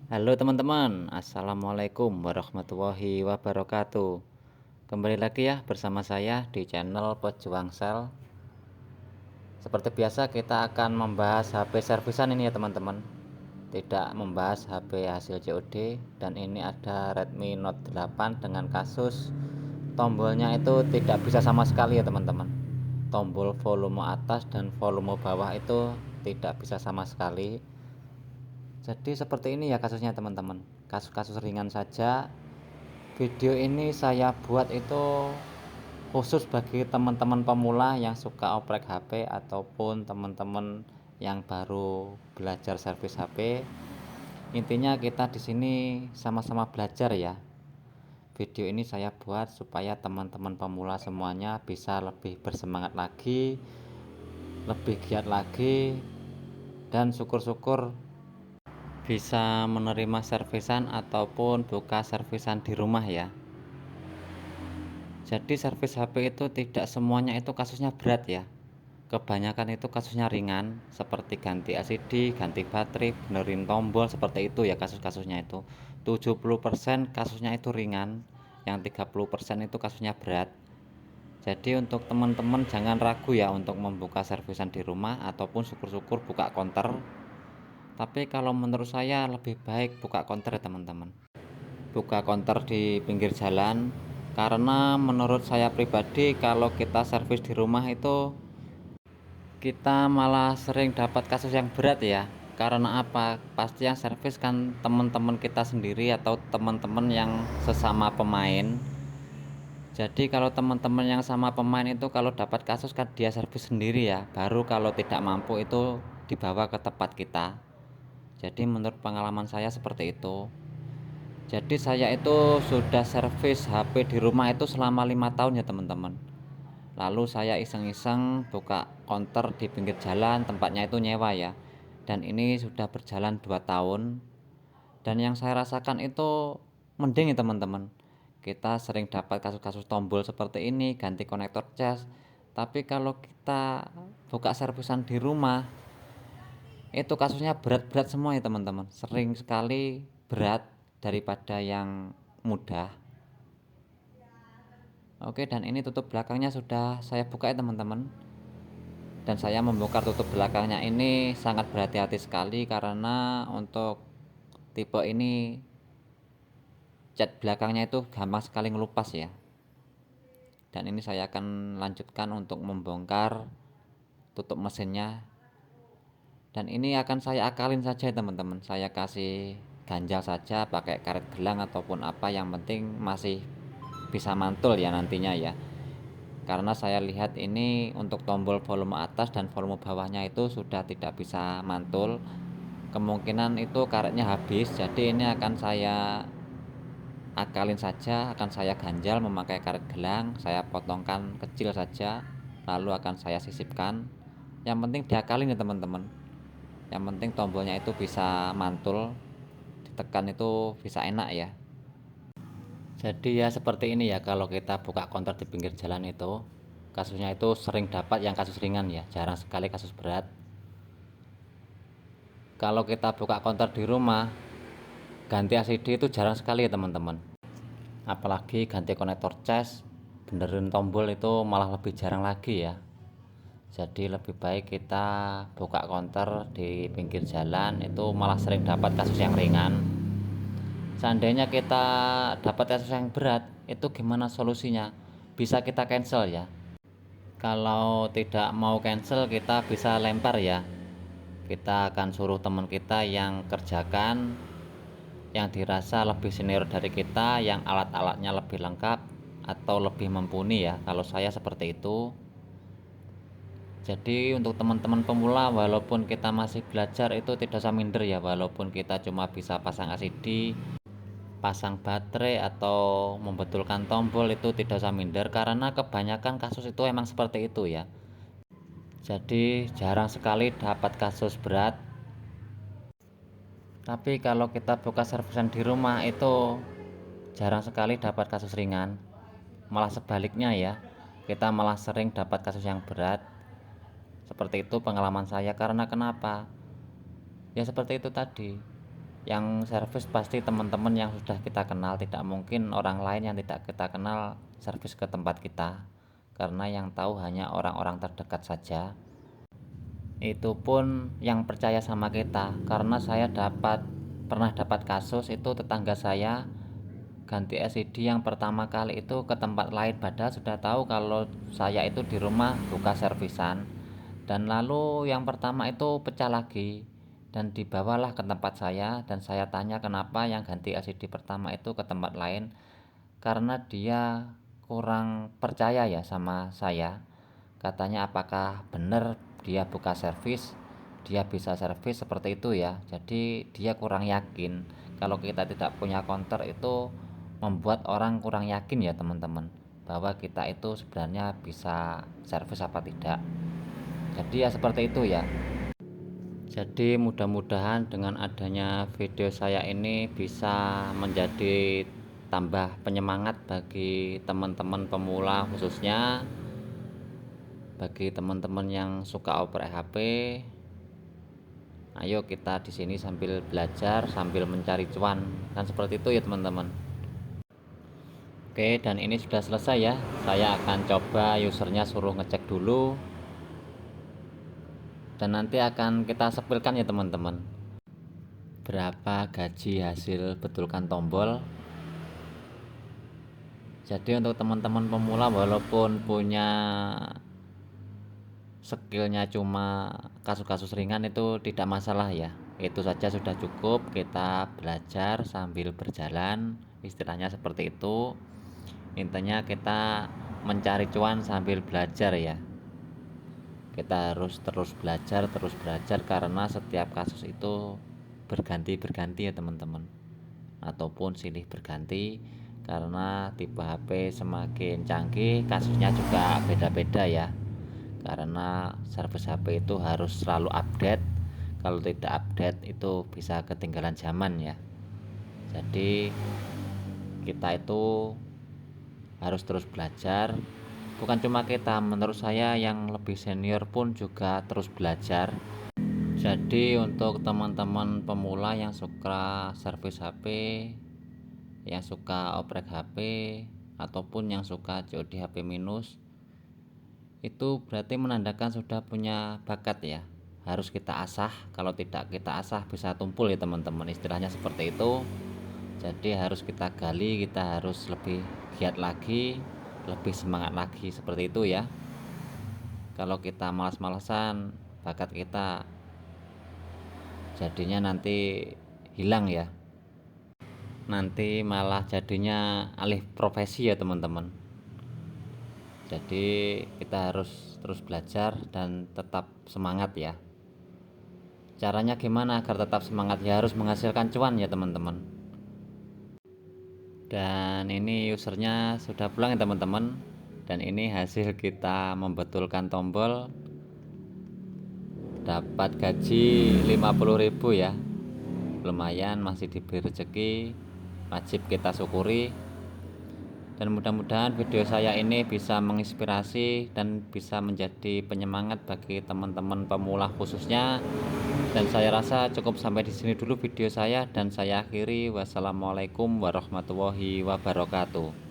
Halo teman-teman, Assalamualaikum warahmatullahi wabarakatuh. Kembali lagi ya bersama saya di channel Pejuang Sel. Seperti biasa kita akan membahas HP servisan ini ya teman-teman. Tidak membahas HP hasil COD. Dan ini ada Redmi Note 8 dengan kasus tombolnya itu tidak bisa sama sekali ya teman-teman. Tombol volume atas dan volume bawah itu tidak bisa sama sekali. Jadi seperti ini ya kasusnya teman-teman. Kasus-kasus ringan saja. Video ini saya buat itu khusus bagi teman-teman pemula yang suka oprek HP ataupun teman-teman yang baru belajar servis HP. Intinya kita di sini sama-sama belajar ya. Video ini saya buat supaya teman-teman pemula semuanya bisa lebih bersemangat lagi, lebih giat lagi, dan syukur-syukur bisa menerima servisan ataupun buka servisan di rumah ya. Jadi servis HP itu tidak semuanya itu kasusnya berat ya. Kebanyakan itu kasusnya ringan, seperti ganti LCD, ganti baterai, benerin tombol, seperti itu ya kasus-kasusnya itu. 70% kasusnya itu ringan, yang 30% itu kasusnya berat. Jadi untuk teman-teman jangan ragu ya untuk membuka servisan di rumah ataupun syukur-syukur buka konter. Tapi kalau menurut saya lebih baik buka konter ya teman-teman. Buka konter di pinggir jalan, karena menurut saya pribadi kalau kita servis di rumah itu kita malah sering dapat kasus yang berat ya. Karena apa? Pasti yang servis kan teman-teman kita sendiri atau teman-teman yang sesama pemain. Jadi kalau teman-teman yang sama pemain itu kalau dapat kasus kan dia servis sendiri ya. Baru kalau tidak mampu itu dibawa ke tempat kita. Jadi menurut pengalaman saya seperti itu. Jadi saya itu sudah servis HP di rumah itu selama 5 tahun ya teman-teman. Lalu saya iseng-iseng buka konter di pinggir jalan, tempatnya itu nyewa ya. Dan ini sudah berjalan 2 tahun. Dan yang saya rasakan itu mending ya teman-teman. Kita sering dapat kasus-kasus tombol seperti ini, ganti konektor cas. Tapi kalau kita buka servisan di rumah, itu kasusnya berat-berat semua ya teman-teman. Sering sekali berat daripada yang mudah. Oke, dan ini tutup belakangnya sudah saya buka ya teman-teman. Dan saya membongkar tutup belakangnya ini sangat berhati-hati sekali karena untuk tipe ini cat belakangnya itu gampang sekali ngelupas ya. Dan ini saya akan lanjutkan untuk membongkar tutup mesinnya. Dan ini akan saya akalin saja teman-teman. Saya kasih ganjal saja pakai karet gelang ataupun apa, yang penting masih bisa mantul ya nantinya ya. Karena saya lihat ini untuk tombol volume atas dan volume bawahnya itu sudah tidak bisa mantul. Kemungkinan itu karetnya habis, jadi ini akan saya akalin saja, akan saya ganjal memakai karet gelang. Saya potongkan kecil saja, lalu akan saya sisipkan. Yang penting diakalin ya teman-teman. Yang penting tombolnya itu bisa mantul, ditekan itu bisa enak ya. Jadi ya seperti ini ya, kalau kita buka konter di pinggir jalan itu kasusnya itu sering dapat yang kasus ringan ya, jarang sekali kasus berat. Kalau kita buka konter di rumah ganti LCD itu jarang sekali ya teman-teman. Apalagi ganti konektor cas, benerin tombol itu malah lebih jarang lagi ya. Jadi lebih baik kita buka konter di pinggir jalan, itu malah sering dapat kasus yang ringan. Seandainya kita dapat kasus yang berat, itu gimana solusinya? Bisa kita cancel ya. Kalau tidak mau cancel, kita bisa lempar ya. Kita akan suruh teman kita yang kerjakan, yang dirasa lebih senior dari kita, yang alat-alatnya lebih lengkap atau lebih mumpuni ya. Kalau saya seperti itu. Jadi untuk teman-teman pemula, walaupun kita masih belajar itu tidak usah minder ya. Walaupun kita cuma bisa pasang LCD, pasang baterai atau membetulkan tombol, itu tidak usah minder karena kebanyakan kasus itu emang seperti itu ya. Jadi jarang sekali dapat kasus berat. Tapi kalau kita buka servisan di rumah itu jarang sekali dapat kasus ringan. Malah sebaliknya ya, kita malah sering dapat kasus yang berat. Seperti itu pengalaman saya. Karena kenapa? Ya seperti itu tadi. Yang servis pasti teman-teman yang sudah kita kenal, tidak mungkin orang lain yang tidak kita kenal servis ke tempat kita, karena yang tahu hanya orang-orang terdekat saja. Itu pun yang percaya sama kita, karena saya pernah dapat kasus itu tetangga saya ganti LCD yang pertama kali itu ke tempat lain, padahal sudah tahu kalau saya itu di rumah buka servisan, dan lalu yang pertama itu pecah lagi dan dibawalah ke tempat saya, dan saya tanya kenapa yang ganti LCD pertama itu ke tempat lain, karena dia kurang percaya ya sama saya. Katanya apakah benar dia buka servis, dia bisa servis seperti itu ya. Jadi dia kurang yakin. Kalau kita tidak punya counter itu membuat orang kurang yakin ya teman-teman, bahwa kita itu sebenarnya bisa servis apa tidak. Jadi ya seperti itu ya. Jadi mudah-mudahan dengan adanya video saya ini bisa menjadi tambah penyemangat bagi teman-teman pemula, khususnya bagi teman-teman yang suka oprek HP. Ayo kita di sini sambil belajar, sambil mencari cuan, kan seperti itu ya teman-teman. Oke, dan ini sudah selesai ya. Saya akan coba usernya suruh ngecek dulu, dan nanti akan kita sepilkan ya teman-teman, berapa gaji hasil betulkan tombol. Jadi untuk teman-teman pemula walaupun punya skillnya cuma kasus-kasus ringan itu tidak masalah ya, itu saja sudah cukup. Kita belajar sambil berjalan, istilahnya seperti itu. Intinya kita mencari cuan sambil belajar ya. Kita harus terus belajar karena setiap kasus itu berganti-berganti ya teman-teman, ataupun silih berganti, karena tipe HP semakin canggih kasusnya juga beda-beda ya, karena servis HP itu harus selalu update. Kalau tidak update itu bisa ketinggalan zaman ya. Jadi kita itu harus terus belajar. Bukan cuma kita, menurut saya yang lebih senior pun juga terus belajar. Jadi untuk teman-teman pemula yang suka servis HP, yang suka oprek HP, ataupun yang suka COD HP minus, itu berarti menandakan sudah punya bakat ya. Harus kita asah, kalau tidak kita asah bisa tumpul ya teman-teman, istilahnya seperti itu. Jadi harus kita gali, kita harus lebih giat lagi, lebih semangat lagi, seperti itu ya. Kalau kita malas-malasan, bakat kita jadinya nanti hilang ya, nanti malah jadinya alih profesi ya teman-teman. Jadi kita harus terus belajar dan tetap semangat ya. Caranya gimana agar tetap semangat? Ya harus menghasilkan cuan ya teman-teman. Dan ini usernya sudah pulang ya teman-teman, dan ini hasil kita membetulkan tombol, dapat gaji 50.000 ya. Lumayan, masih diberi rezeki, wajib kita syukuri. Dan mudah-mudahan video saya ini bisa menginspirasi dan bisa menjadi penyemangat bagi teman-teman pemula khususnya. Dan saya rasa cukup sampai di sini dulu video saya, dan saya akhiri. Wassalamualaikum warahmatullahi wabarakatuh.